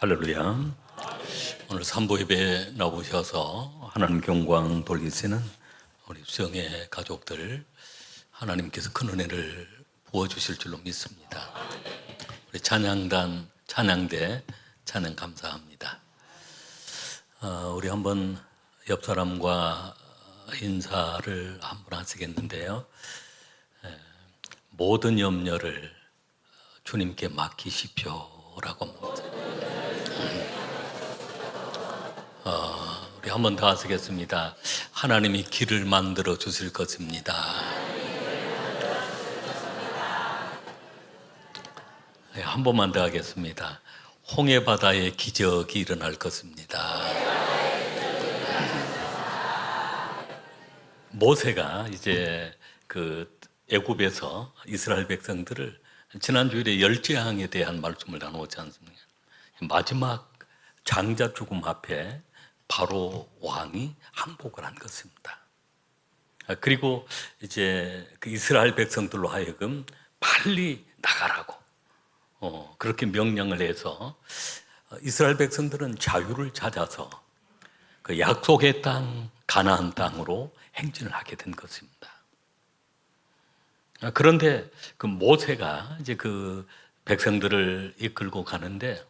할렐루야. 오늘 산부 예배에 나오셔서 하나님 경광 돌리시는 우리 수영의 가족들, 하나님께서 큰 은혜를 부어주실 줄로 믿습니다. 우리 찬양단, 찬양대 찬양 감사합니다. 우리 한번 옆 사람과 인사를 한번 하시겠는데요. 모든 염려를 주님께 맡기십시오라고 합니다. 우리 한 번 더 하시겠습니다. 하나님이 길을 만들어 주실 것입니다. 네, 한 번만 더 하겠습니다. 홍해 바다에 기적이 일어날 것입니다. 모세가 이제 그 애굽에서 이스라엘 백성들을 지난 주일에 열재앙에 대한 말씀을 나누었지 않습니까? 마지막 장자 죽음 앞에 바로 왕이 항복을 한 것입니다. 그리고 이제 그 이스라엘 백성들로 하여금 빨리 나가라고 그렇게 명령을 해서 이스라엘 백성들은 자유를 찾아서 그 약속의 땅 가나안 땅으로 행진을 하게 된 것입니다. 그런데 그 모세가 이제 그 백성들을 이끌고 가는데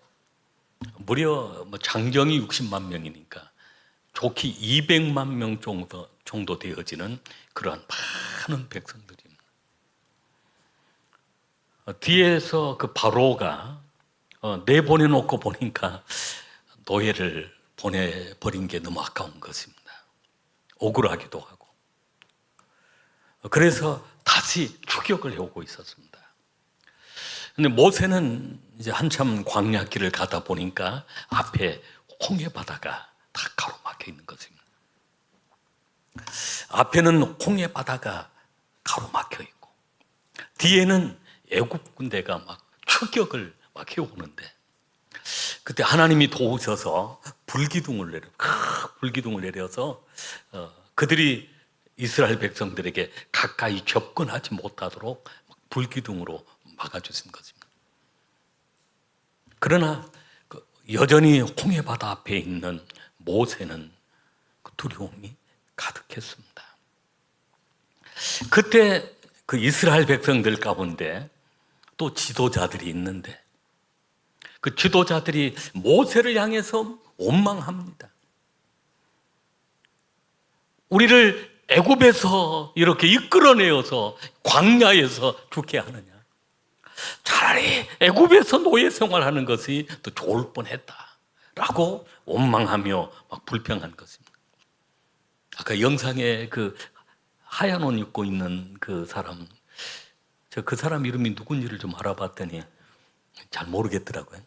무려 장정이 60만 명이니까 좋게 200만 명 정도 되어지는 그러한 많은 백성들입니다. 뒤에서 그 바로가 내보내놓고 보니까 노예를 보내버린 게 너무 아까운 것입니다. 억울하기도 하고. 그래서 다시 추격을 해오고 있었습니다. 근데 모세는 이제 한참 광야길을 가다 보니까 앞에 홍해 바다가 다 가로막혀 있는 것입니다. 앞에는 홍해 바다가 가로막혀 있고 뒤에는 애굽 군대가 막 추격을 막 해오는데 그때 하나님이 도우셔서 불기둥을 내려서 그들이 이스라엘 백성들에게 가까이 접근하지 못하도록 불기둥으로 막아주신 것입니다. 그러나 여전히 홍해 바다 앞에 있는 모세는 그 두려움이 가득했습니다. 그때 그 이스라엘 백성들 가운데 또 지도자들이 있는데 그 지도자들이 모세를 향해서 원망합니다. 우리를 애굽에서 이렇게 이끌어내어서 광야에서 죽게 하느냐? 차라리 애굽에서 노예 생활하는 것이 더 좋을 뻔했다라고 원망하며 막 불평한 것입니다. 아까 영상에 그 하얀 옷 입고 있는 그 사람, 그 사람 이름이 누군지를 좀 알아봤더니 잘 모르겠더라고요.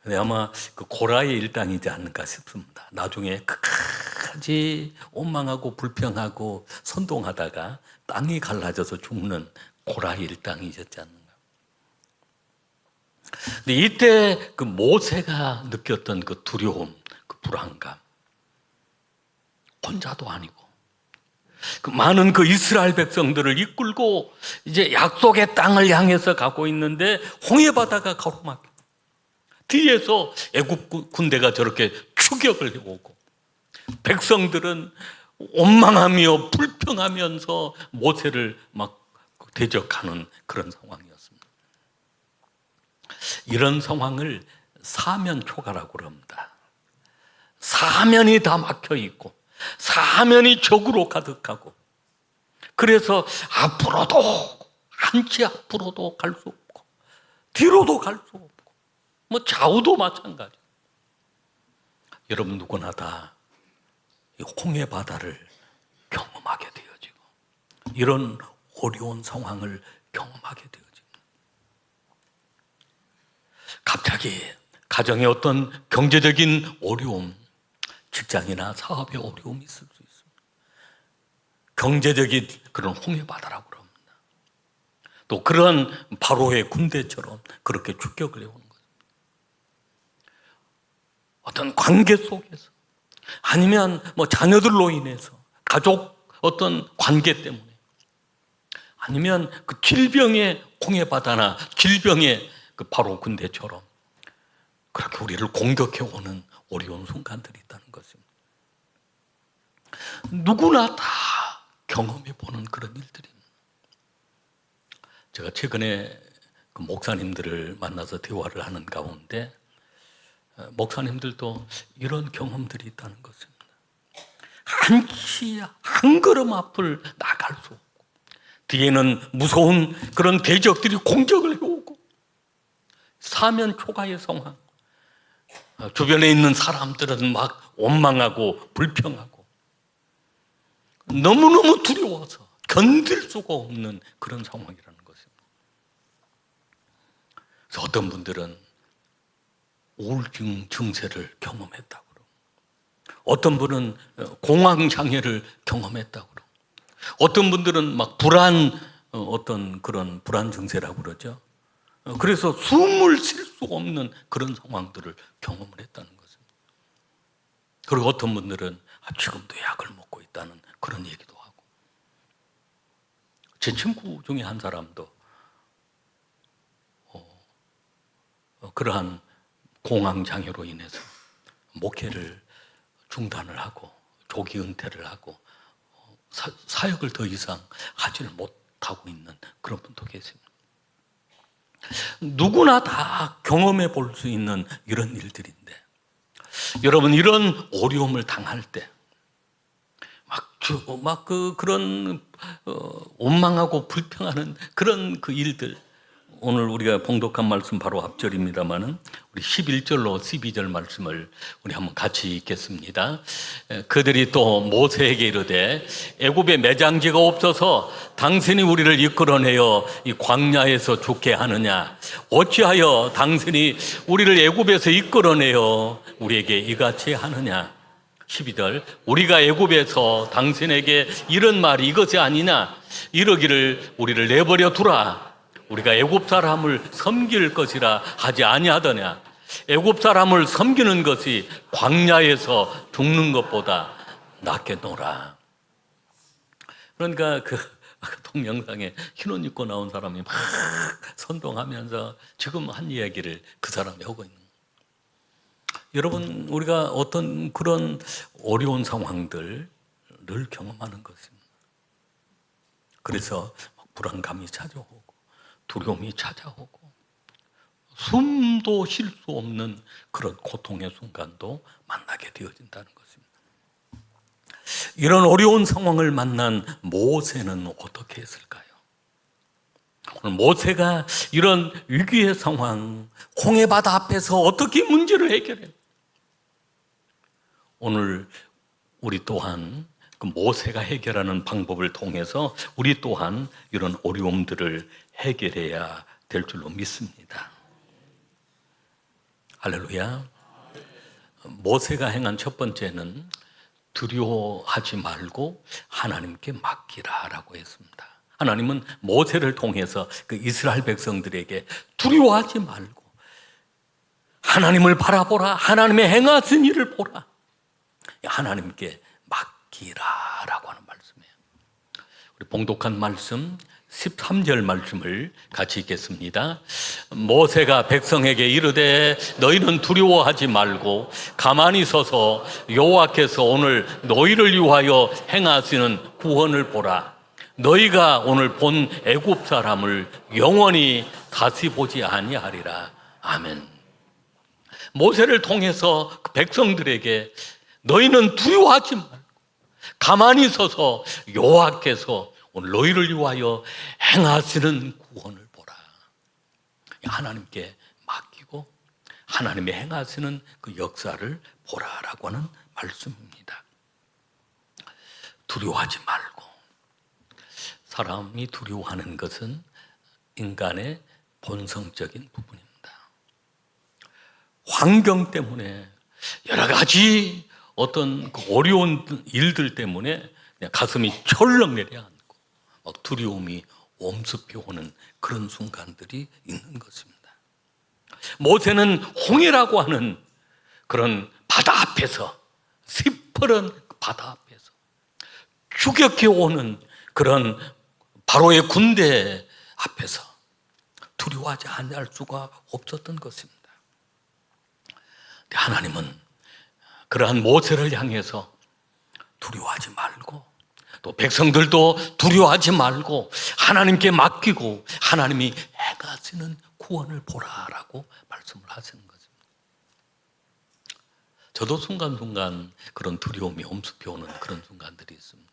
근데 아마 그 고라의 일당이지 않을까 싶습니다. 나중에 끝까지 원망하고 불평하고 선동하다가 땅이 갈라져서 죽는 고라의 일당이셨지 않는가. 근데 이때 그 모세가 느꼈던 그 두려움, 그 불안감, 혼자도 아니고 그 많은 그 이스라엘 백성들을 이끌고 이제 약속의 땅을 향해서 가고 있는데 홍해 바다가 가로막혀. 뒤에서 애굽 군대가 저렇게 추격을 해오고 백성들은 원망하며 불평하면서 모세를 막 대적하는 그런 상황이었습니다. 이런 상황을 사면초가라고 합니다. 사면이 다 막혀 있고 사면이 적으로 가득하고 그래서 앞으로도 한치 앞으로도 갈 수 없고 뒤로도 갈 수 없고 좌우도 마찬가지. 여러분 누구나 다 이 홍해 바다를 경험하게 되어지고 이런 어려운 상황을 경험하게 되어집니다. 갑자기 가정에 어떤 경제적인 어려움, 직장이나 사업의 어려움이 있을 수 있습니다. 경제적인 그런 홍해 바다라고 합니다. 또 그런 바로의 군대처럼 그렇게 추격을 해오는 거예요. 어떤 관계 속에서 아니면 자녀들로 인해서 가족 어떤 관계 때문에 아니면 그 질병의 홍해 바다나 질병의 그 바로 군대처럼 우리를 공격해오는 어려운 순간들이 있다는 것입니다. 누구나 다 경험해보는 그런 일들입니다. 제가 최근에 그 목사님들을 만나서 대화를 하는 가운데 목사님들도 이런 경험들이 있다는 것입니다. 한 걸음 앞을 나갈 수 없고 뒤에는 무서운 그런 대적들이 공격을 해오고 사면 초가의 상황, 주변에 있는 사람들은 막 원망하고 불평하고 너무너무 두려워서 견딜 수가 없는 그런 상황이라는 것입니다. 그래서 어떤 분들은 우울증 증세를 경험했다고 그러고, 어떤 분은 공황장애를 경험했다고 그러고, 어떤 분들은 막 어떤 그런 불안 증세라고 그러죠. 그래서 숨을 쉴 수 없는 그런 상황들을 경험을 했다는 것입니다. 그리고 어떤 분들은 지금도 약을 먹고 있다는 그런 얘기도 하고, 제 친구 중에 한 사람도 그러한 공황장애로 인해서 목회를 중단을 하고 조기 은퇴를 하고 사역을 더 이상 하지를 못하고 있는 그런 분도 계십니다. 누구나 다 경험해 볼 수 있는 이런 일들인데, 여러분 이런 어려움을 당할 때 그런 원망하고 불평하는 그런 그 일들, 오늘 우리가 봉독한 말씀 바로 앞절입니다마는 우리 11절로 12절 말씀을 우리 한번 같이 읽겠습니다. 그들이 또 모세에게 이르되 애굽에 매장지가 없어서 당신이 우리를 이끌어내어 이 광야에서 죽게 하느냐, 어찌하여 당신이 우리를 애굽에서 이끌어내어 우리에게 이같이 하느냐. 12절, 우리가 애굽에서 당신에게 이런 말이 이것이 아니냐, 이러기를 우리를 내버려 두라, 우리가 애굽 사람을 섬길 것이라 하지 아니하더냐. 애굽 사람을 섬기는 것이 광야에서 죽는 것보다 낫겠노라. 그러니까 그 동영상에 흰 옷 입고 나온 사람이 막 선동하면서 지금 한 이야기를 그 사람이 하고 있는 거예요. 여러분, 우리가 어떤 그런 어려운 상황들을 경험하는 것입니다. 그래서 불안감이 찾아오고 두려움이 찾아오고 숨도 쉴 수 없는 그런 고통의 순간도 만나게 되어진다는 것입니다. 이런 어려운 상황을 만난 모세는 어떻게 했을까요? 오늘 모세가 이런 위기의 상황, 홍해바다 앞에서 어떻게 문제를 해결해요? 오늘 우리 또한 그 모세가 해결하는 방법을 통해서 우리 또한 이런 어려움들을 해결해야 될 줄로 믿습니다. 할렐루야. 모세가 행한 첫 번째는 두려워하지 말고 하나님께 맡기라라고 했습니다. 하나님은 모세를 통해서 그 이스라엘 백성들에게 두려워하지 말고 하나님을 바라보라, 하나님의 행하신 일을 보라, 하나님께 맡기라라고 하는 말씀이에요. 우리 봉독한 말씀 13절 말씀을 같이 읽겠습니다. 모세가 백성에게 이르되 너희는 두려워하지 말고 가만히 서서 여호와께서 오늘 너희를 위하여 행하시는 구원을 보라. 너희가 오늘 본 애굽 사람을 영원히 다시 보지 아니하리라. 아멘. 모세를 통해서 그 백성들에게 너희는 두려워하지 말고 가만히 서서 여호와께서 오늘 너희를 위하여 행하시는 구원을 보라. 하나님께 맡기고 하나님의 행하시는 그 역사를 보라라고 하는 말씀입니다. 두려워하지 말고. 사람이 두려워하는 것은 인간의 본성적인 부분입니다. 환경 때문에 여러 가지 어떤 그 어려운 일들 때문에 그냥 가슴이 철렁 내려앉고 막 두려움이 엄습해 오는 그런 순간들이 있는 것입니다. 모세는 홍해라고 하는 그런 바다 앞에서, 시퍼런 바다 앞에서 추격해 오는 그런 바로의 군대 앞에서 두려워하지 않을 수가 없었던 것입니다. 하나님은 그러한 모세를 향해서 두려워하지 말고, 또 백성들도 두려워하지 말고 하나님께 맡기고 하나님이 행하시는 구원을 보라라고 말씀을 하시는 거죠. 저도 순간순간 그런 두려움이 엄습해 오는 그런 순간들이 있습니다.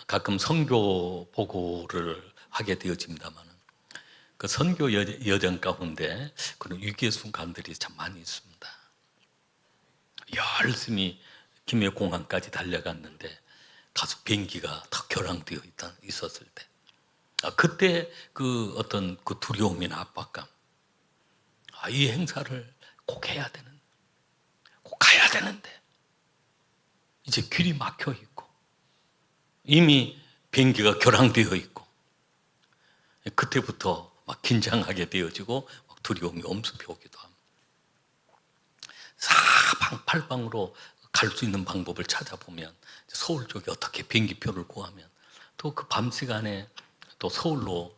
가끔 선교 보고를 하게 되어집니다만 그 선교 여정 가운데 그런 위기의 순간들이 참 많이 있습니다. 열심히 김해공항까지 달려갔는데 가서 비행기가 다 결항되어 있었을 때, 그때 그 어떤 그 두려움이나 압박감, 이 행사를 꼭 해야 되는, 꼭 가야 되는데 이제 길이 막혀 있고 이미 비행기가 결항되어 있고, 그때부터 막 긴장하게 되어지고 막 두려움이 엄습해 오기도 합니다. 사방팔방으로 갈 수 있는 방법을 찾아보면 서울 쪽에 어떻게 비행기표를 구하면 또 그 밤 시간에 또 서울로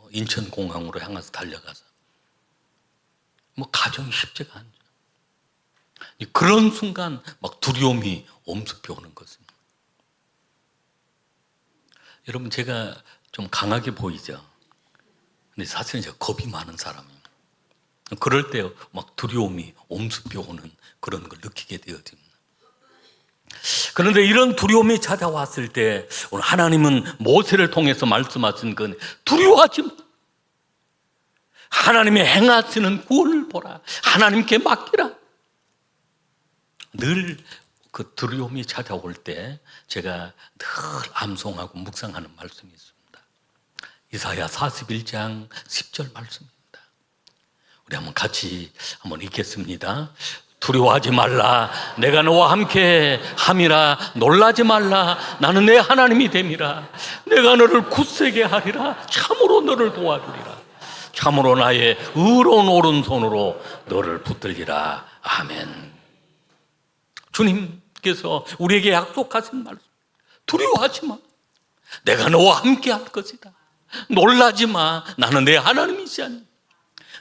인천공항으로 향해서 달려가서 뭐 가정이 쉽지가 않죠. 그런 순간 막 두려움이 엄습해 오는 것입니다. 여러분, 제가 좀 강하게 보이죠? 근데 사실은 제가 겁이 많은 사람이에요. 그럴 때 막 두려움이 엄습해 오는 그런 걸 느끼게 되어집니다. 그런데 이런 두려움이 찾아왔을 때 오늘 하나님은 모세를 통해서 말씀하신 건 두려워하지 마. 하나님의 행하시는 구원을 보라. 하나님께 맡기라. 늘 그 두려움이 찾아올 때 제가 늘 암송하고 묵상하는 말씀이 있습니다. 이사야 41장 10절 말씀입니다. 우리 한번 같이 한번 읽겠습니다. 두려워하지 말라. 내가 너와 함께 함이라. 놀라지 말라. 나는 내 하나님이 됨이라. 내가 너를 굳세게 하리라. 참으로 너를 도와주리라. 참으로 나의 의로운 오른손으로 너를 붙들리라. 아멘. 주님께서 우리에게 약속하신 말씀, 두려워하지 마. 내가 너와 함께 할 것이다. 놀라지 마. 나는 내 하나님이지 않니.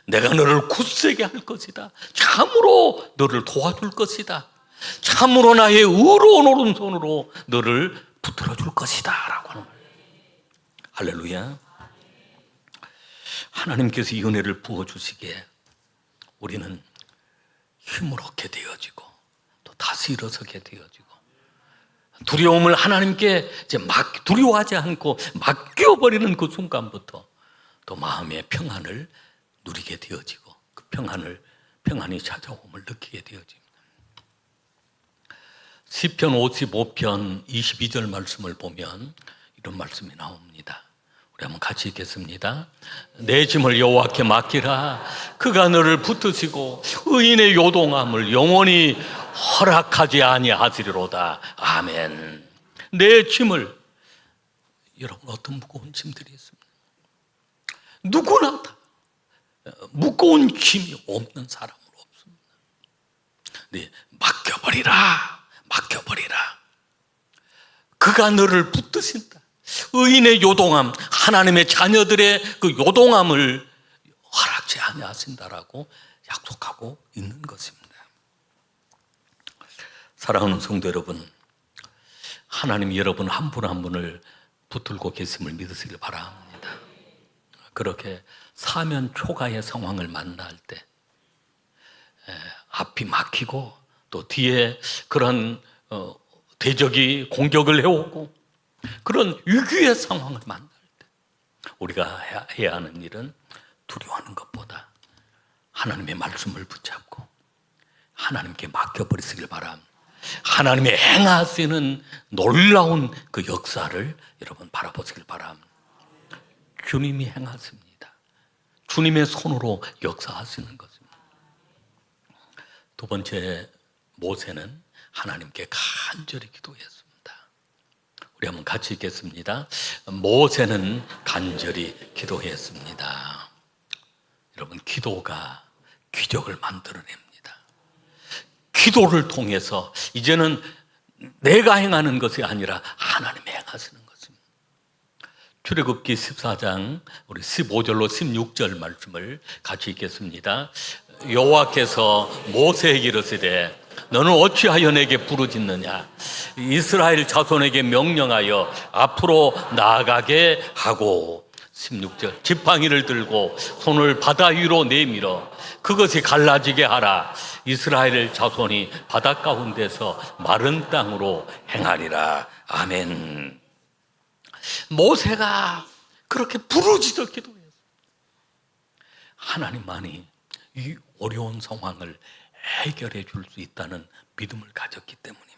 내가 너를 굳세게 할 것이다. 참으로 너를 도와줄 것이다. 참으로 나의 의로운 오른손으로 너를 붙들어 줄 것이다 라고 하는 거예요. 할렐루야. 하나님께서 이 은혜를 부어주시기에 우리는 힘을 얻게 되어지고 또 다시 일어서게 되어지고, 두려움을 하나님께 이제 두려워하지 않고 맡겨버리는 그 순간부터 또 마음의 평안을 누리게 되어지고 그 평안이 찾아옴을 느끼게 되어집니다. 시편 55편 22절 말씀을 보면 이런 말씀이 나옵니다. 우리 한번 같이 읽겠습니다. 내 짐을 여호와께 맡기라. 그가 너를 붙드시고 의인의 요동함을 영원히 허락하지 아니하시리로다. 아멘. 내 짐을, 여러분 어떤 무거운 짐들이 있습니다. 누구나 다 무거운 짐이 없는 사람은 없습니다. 네, 맡겨버리라. 그가 너를 붙드신다. 의인의 요동함, 하나님의 자녀들의 그 요동함을 허락지 아니하신다라고 약속하고 있는 것입니다. 사랑하는 성도 여러분, 하나님이 여러분 한 분 한 분을 붙들고 계심을 믿으시길 바랍니다. 그렇게 사면 초가의 상황을 만날 때 앞이 막히고 또 뒤에 그런 대적이 공격을 해오고 그런 위기의 상황을 만날 때 우리가 해야 하는 일은 두려워하는 것보다 하나님의 말씀을 붙잡고 하나님께 맡겨버리시길 바랍니다. 하나님의 행하시는 놀라운 그 역사를 여러분 바라보시길 바랍니다. 주님이 행하십니다. 주님의 손으로 역사하시는 것입니다. 두 번째, 모세는 하나님께 간절히 기도했습니다. 우리 한번 같이 읽겠습니다. 모세는 간절히 기도했습니다. 여러분, 기도가 기적을 만들어냅니다. 기도를 통해서 이제는 내가 행하는 것이 아니라 하나님이 행하시는 것입니다. 출애굽기 14장 우리 15절로 16절 말씀을 같이 읽겠습니다. 여호와께서 모세에게 이르시되 너는 어찌하여 내게 부르짖느냐? 이스라엘 자손에게 명령하여 앞으로 나아가게 하고 16절 지팡이를 들고 손을 바다 위로 내밀어 그것이 갈라지게 하라. 이스라엘 자손이 바다 가운데서 마른 땅으로 행하리라. 아멘. 모세가 그렇게 부르짖어 기도했어요. 하나님만이 이 어려운 상황을 해결해 줄 수 있다는 믿음을 가졌기 때문입니다.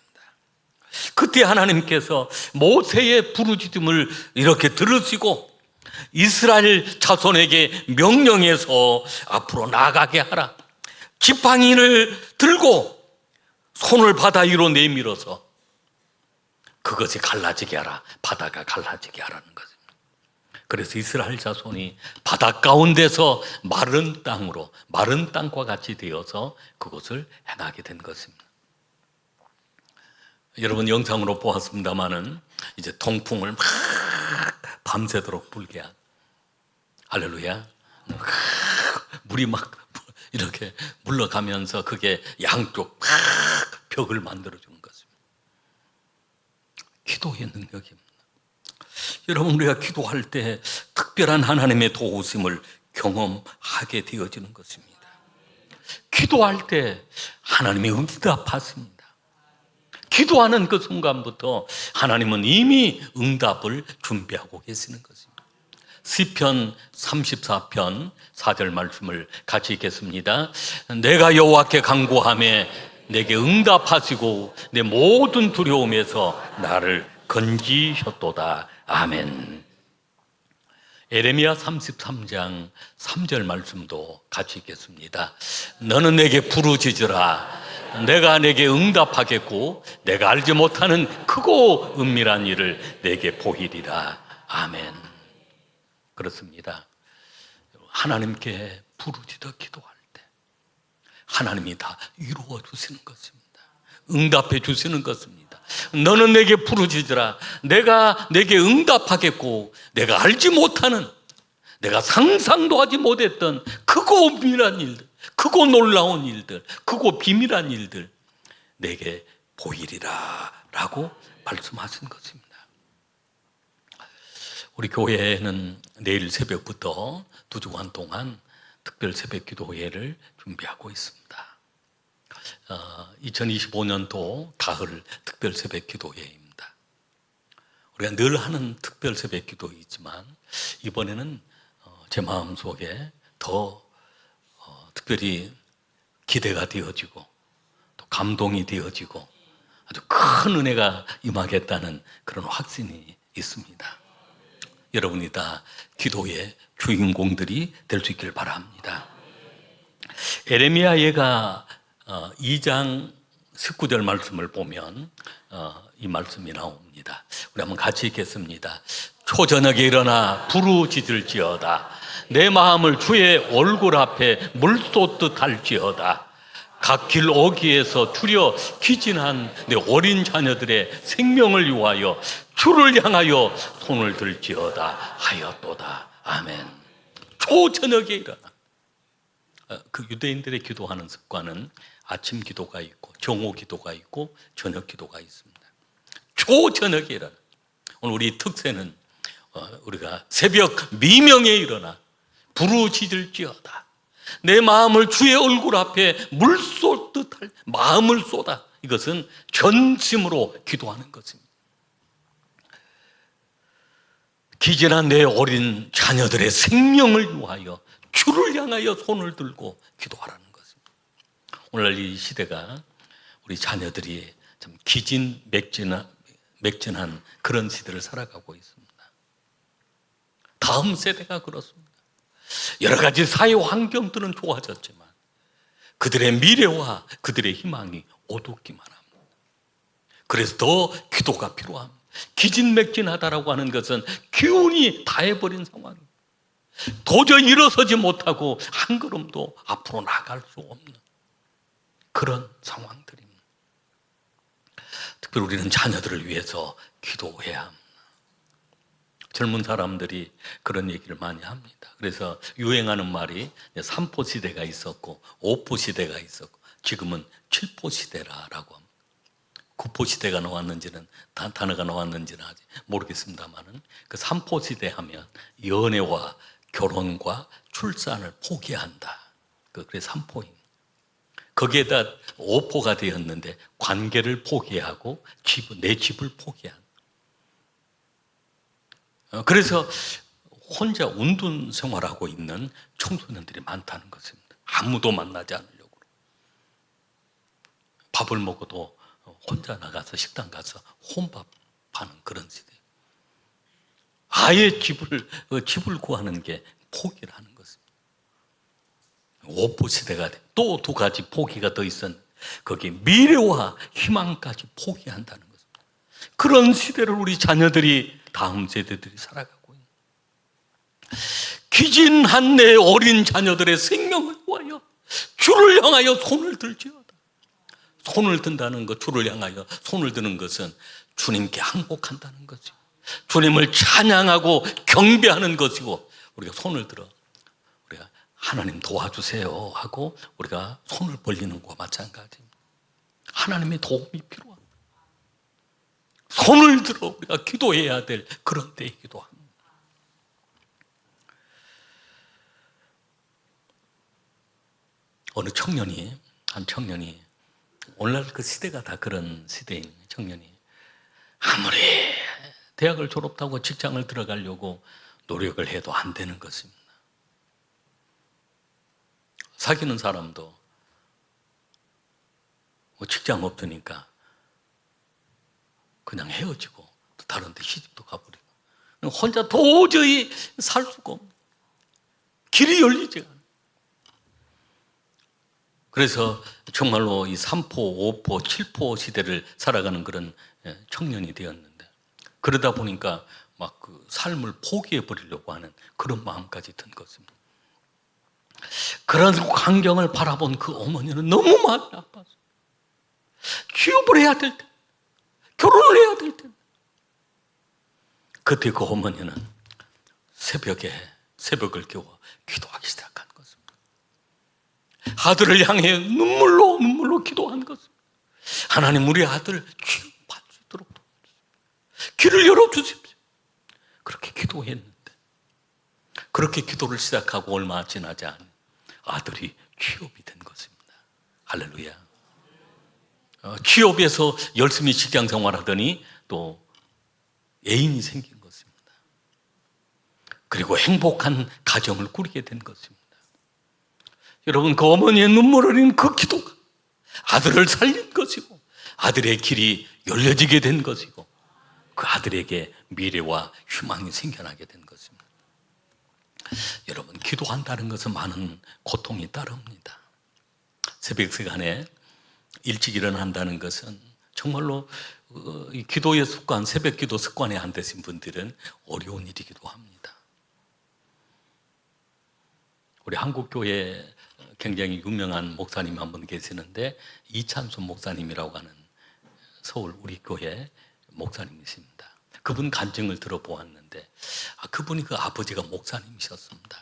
그때 하나님께서 모세의 부르짖음을 이렇게 들으시고 이스라엘 자손에게 명령해서 앞으로 나가게 하라. 지팡이를 들고 손을 바다 위로 내밀어서 그것이 갈라지게 하라. 바다가 갈라지게 하라는 것입니다. 그래서 이스라엘 자손이 바다 가운데서 마른 땅으로, 마른 땅과 같이 되어서 그것을 행하게 된 것입니다. 여러분 영상으로 보았습니다마는 이제 통풍을 막 밤새도록 불게 한, 할렐루야, 물이 막 이렇게 물러가면서 그게 양쪽 막 벽을 만들어주는 것입니다. 기도의 능력입니다. 여러분, 우리가 기도할 때 특별한 하나님의 도우심을 경험하게 되어지는 것입니다. 기도할 때 하나님이 응답하십니다. 기도하는 그 순간부터 하나님은 이미 응답을 준비하고 계시는 것입니다. 시편 34편 4절 말씀을 같이 읽겠습니다. 내가 여호와께 간구하며 내게 응답하시고 내 모든 두려움에서 나를 건지셨도다. 아멘. 에레미야 33장 3절 말씀도 같이 읽겠습니다. 너는 내게 부르짖으라. 내가 내게 응답하겠고 내가 알지 못하는 크고 은밀한 일을 내게 보이리라. 아멘. 그렇습니다. 하나님께 부르짖어 기도할 때 하나님이 다 이루어 주시는 것입니다. 응답해 주시는 것입니다. 너는 내게 부르짖으라. 내가 내게 응답하겠고 내가 알지 못하는, 내가 상상도 하지 못했던 크고 은밀한 일들, 크고 놀라운 일들, 크고 비밀한 일들 내게 보이리라 라고 말씀하신 것입니다. 우리 교회는 내일 새벽부터 2주간 동안 특별 새벽 기도회를 준비하고 있습니다. 2025년도 가을 특별 새벽 기도회입니다. 우리가 늘 하는 특별 새벽 기도이지만 이번에는 제 마음속에 더 특별히 기대가 되어지고 또 감동이 되어지고 아주 큰 은혜가 임하겠다는 그런 확신이 있습니다. 여러분이 다 기도의 주인공들이 될 수 있길 바랍니다. 에레미야 예가 2장 19절 말씀을 보면 이 말씀이 나옵니다. 우리 한번 같이 읽겠습니다. 초저녁에 일어나 부르짖을지어다. 내 마음을 주의 얼굴 앞에 물쏟듯 할지어다. 각 길 어귀에서 추려 기진한 내 어린 자녀들의 생명을 위하여 주를 향하여 손을 들지어다 하였도다. 아멘. 초저녁에 일어나. 그 유대인들의 기도하는 습관은 아침 기도가 있고 정오 기도가 있고 저녁 기도가 있습니다. 초저녁에 일어나. 오늘 우리 특세는 우리가 새벽 미명에 일어나 부르짖을지어다. 내 마음을 주의 얼굴 앞에 물 쏟듯 할 마음을 쏟아. 이것은 전심으로 기도하는 것입니다. 기진한 내 어린 자녀들의 생명을 위하여 주를 향하여 손을 들고 기도하라는 것입니다. 오늘날 이 시대가 우리 자녀들이 참 기진맥진한 그런 시대를 살아가고 있습니다. 다음 세대가 그렇습니다. 여러 가지 사회 환경들은 좋아졌지만 그들의 미래와 그들의 희망이 어둡기만 합니다. 그래서 더 기도가 필요합니다. 기진맥진하다라고 하는 것은 기운이 다해버린 상황입니다. 도저히 일어서지 못하고 한 걸음도 앞으로 나갈 수 없는 그런 상황들입니다. 특별히 우리는 자녀들을 위해서 기도해야 합니다. 젊은 사람들이 그런 얘기를 많이 합니다. 그래서 유행하는 말이 3포 시대가 있었고 5포 시대가 있었고 지금은 7포 시대라고 합니다. 9포 시대가 나왔는지는 단어가 나왔는지는 아직 모르겠습니다만은 그 3포 시대 하면 연애와 결혼과 출산을 포기한다. 그래서 3포입니다. 거기에다 5포가 되었는데 관계를 포기하고 내 집을 포기한다. 그래서 혼자 운둔 생활하고 있는 청소년들이 많다는 것입니다. 아무도 만나지 않으려고. 밥을 먹어도 혼자 나가서 식당 가서 혼밥하는 그런 시대. 아예 집을 구하는 게 포기라는 것입니다. 5포 시대가 돼. 또 두 가지 포기가 더 있었는데 거기 미래와 희망까지 포기한다는 것입니다. 그런 시대를 우리 자녀들이 다음 세대들이 살아가고 있는. 기진한 내 어린 자녀들의 생명을 위하여 주를 향하여 손을 들지어다. 손을 든다는 것, 주를 향하여 손을 드는 것은 주님께 항복한다는 거죠. 주님을 찬양하고 경배하는 것이고, 우리가 손을 들어 우리가 하나님 도와주세요 하고 우리가 손을 벌리는 것과 마찬가지입니다. 하나님의 도움이 필요합니다. 손을 들어 우리가 기도해야 될 그런 때이기도 합니다. 어느 한 청년이 오늘날 그 시대가 다 그런 시대인 청년이 아무리 대학을 졸업하고 직장을 들어가려고 노력을 해도 안 되는 것입니다. 사귀는 사람도 직장 없으니까 그냥 헤어지고 또 다른 데 시집도 가버리고 혼자 도저히 살 수가 없는 길이 열리지 않아요. 그래서 정말로 이 3포, 5포, 7포 시대를 살아가는 그런 청년이 되었는데 그러다 보니까 막 그 삶을 포기해 버리려고 하는 그런 마음까지 든 것입니다. 그런 광경을 바라본 그 어머니는 너무 마음이 아팠어요. 취업을 해야 될 때, 결혼을 해야 될 때. 그때 그 어머니는 새벽을 깨워 기도하기 시작한 것입니다. 아들을 향해 눈물로 기도한 것입니다. 하나님, 우리 아들 취업할 수 있도록 도와주십시오. 길을 열어주십시오. 그렇게 기도했는데, 그렇게 기도를 시작하고 얼마 지나지 않은 아들이 취업이 된 것입니다. 할렐루야. 취업에서 열심히 직장 생활하더니 또 애인이 생긴 것입니다. 그리고 행복한 가정을 꾸리게 된 것입니다. 여러분, 그 어머니의 눈물 흘린 그 기도가 아들을 살린 것이고 아들의 길이 열려지게 된 것이고 그 아들에게 미래와 희망이 생겨나게 된 것입니다. 여러분, 기도한다는 것은 많은 고통이 따릅니다. 새벽 시간에 일찍 일어난다는 것은 정말로 이 기도의 습관, 새벽 기도 습관에 안 되신 분들은 어려운 일이기도 합니다. 우리 한국교회 굉장히 유명한 목사님 한 분 계시는데 이찬수 목사님이라고 하는 서울 우리 교회 목사님이십니다. 그분 간증을 들어보았는데 그분이 그 아버지가 목사님이셨습니다.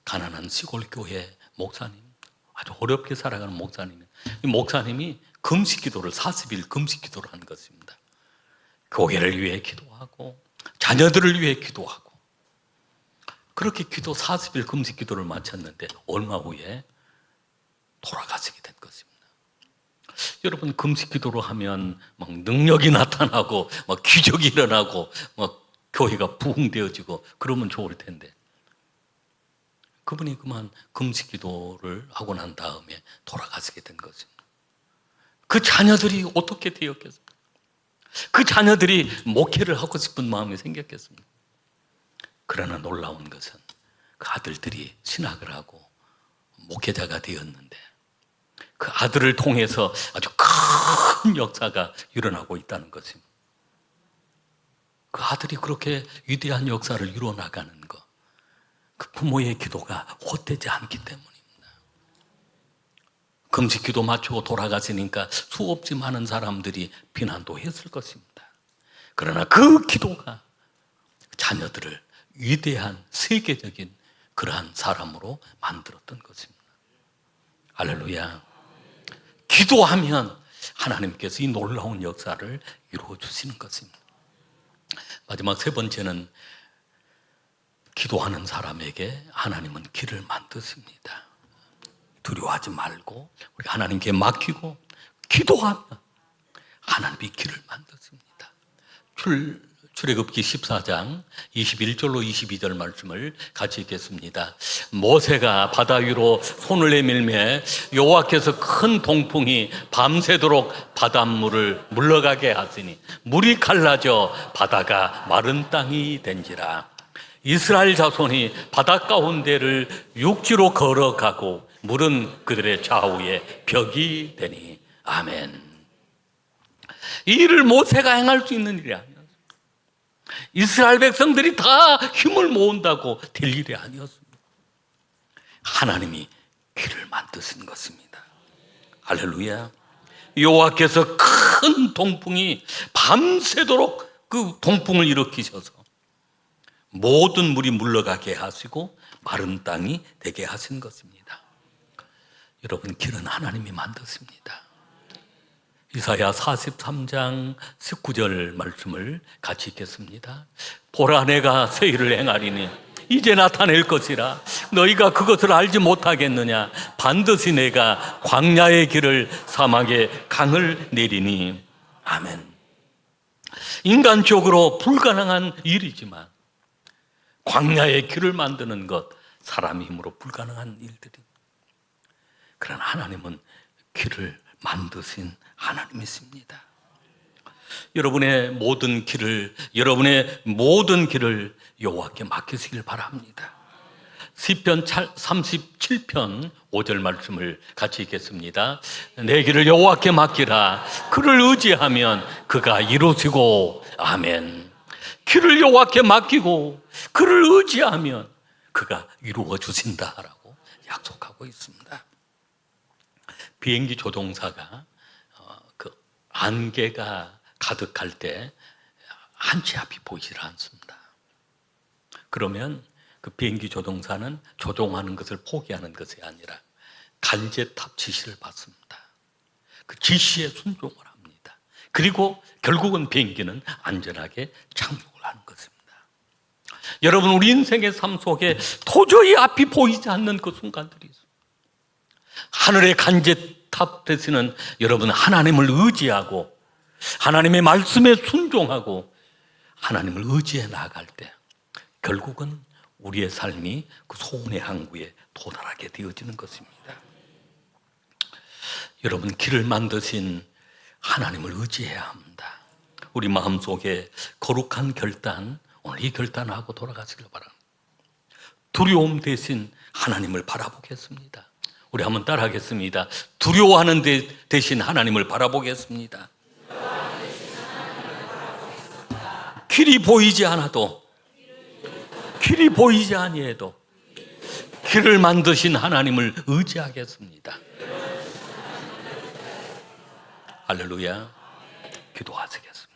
가난한 시골 교회 목사님, 아주 어렵게 살아가는 목사님. 이 목사님이 금식 기도를 40일 금식 기도를 한 것입니다. 교회를 위해 기도하고 자녀들을 위해 기도하고 그렇게 40일 금식 기도를 마쳤는데 얼마 후에 돌아가시게 된 것입니다. 여러분, 금식 기도로 하면 막 능력이 나타나고 막 기적이 일어나고 막 교회가 부흥되어지고 그러면 좋을 텐데 그분이 그만 금식 기도를 하고 난 다음에 돌아가시게 된 것입니다. 그 자녀들이 어떻게 되었겠습니까? 그 자녀들이 목회를 하고 싶은 마음이 생겼겠습니까? 그러나 놀라운 것은 그 아들들이 신학을 하고 목회자가 되었는데 그 아들을 통해서 아주 큰 역사가 일어나고 있다는 것입니다. 그 아들이 그렇게 위대한 역사를 이루어나가는 것, 그 부모의 기도가 헛되지 않기 때문입니다. 금식 기도 마치고 돌아가시니까 수없이 많은 사람들이 비난도 했을 것입니다. 그러나 그 기도가 자녀들을 위대한 세계적인 그러한 사람으로 만들었던 것입니다. 할렐루야. 기도하면 하나님께서 이 놀라운 역사를 이루어 주시는 것입니다. 마지막 세 번째는 기도하는 사람에게 하나님은 길을 만드십니다. 두려워하지 말고 우리 하나님께 맡기고 기도하면 하나님이 길을 만드십니다. 출애굽기 14장 21절로 22절 말씀을 같이 읽겠습니다. 모세가 바다 위로 손을 내밀매 여호와께서 큰 동풍이 밤새도록 바닷물을 물러가게 하시니 물이 갈라져 바다가 마른 땅이 된지라. 이스라엘 자손이 바다 가운데를 육지로 걸어가고 물은 그들의 좌우에 벽이 되니. 아멘. 이 일을 모세가 행할 수 있는 일이 아니었습니다. 이스라엘 백성들이 다 힘을 모은다고 될 일이 아니었습니다. 하나님이 길을 만드신 것입니다. 할렐루야. 여호와께서 큰 동풍이 밤새도록 그 동풍을 일으키셔서 모든 물이 물러가게 하시고 마른 땅이 되게 하신 것입니다. 여러분, 길은 하나님이 만드십니다. 이사야 43장 19절 말씀을 같이 읽겠습니다. 보라, 내가 새 일을 행하리니 이제 나타낼 것이라. 너희가 그것을 알지 못하겠느냐. 반드시 내가 광야의 길을 사막에 강을 내리니. 아멘. 인간적으로 불가능한 일이지만 광야의 길을 만드는 것, 사람의 힘으로 불가능한 일들입니다. 그러나 하나님은 길을 만드신 하나님이십니다. 여러분의 모든 길을 여호와께 맡기시길 바랍니다. 시편 37편 5절 말씀을 같이 읽겠습니다. 내 길을 여호와께 맡기라. 그를 의지하면 그가 이루시고. 아멘. 길을 여호와께 맡기고 그를 의지하면 그가 이루어 주신다라고 약속하고 있습니다. 비행기 조종사가 그 안개가 가득할 때 한 치 앞이 보이질 않습니다. 그러면 그 비행기 조종사는 조종하는 것을 포기하는 것이 아니라 간제탑 지시를 받습니다. 그 지시에 순종을 합니다. 그리고 결국은 비행기는 안전하게 착륙을 하는 것입니다. 여러분, 우리 인생의 삶 속에 도저히 앞이 보이지 않는 그 순간들이 있습니다. 하늘의 간제탑 되시는 여러분, 하나님을 의지하고 하나님의 말씀에 순종하고 하나님을 의지해 나아갈 때 결국은 우리의 삶이 그 소원의 항구에 도달하게 되어지는 것입니다. 여러분, 길을 만드신 하나님을 의지해야 합니다. 우리 마음속에 거룩한 결단, 오늘 이 결단하고 돌아가시길 바랍니다. 두려움 대신 하나님을 바라보겠습니다. 우리 한번 따라하겠습니다. 두려워하는 대신 하나님을 바라보겠습니다. 길이 보이지 않아도, 길이 보이지 아니해도 길을 만드신 하나님을 의지하겠습니다. 할렐루야. 기도하시겠습니다.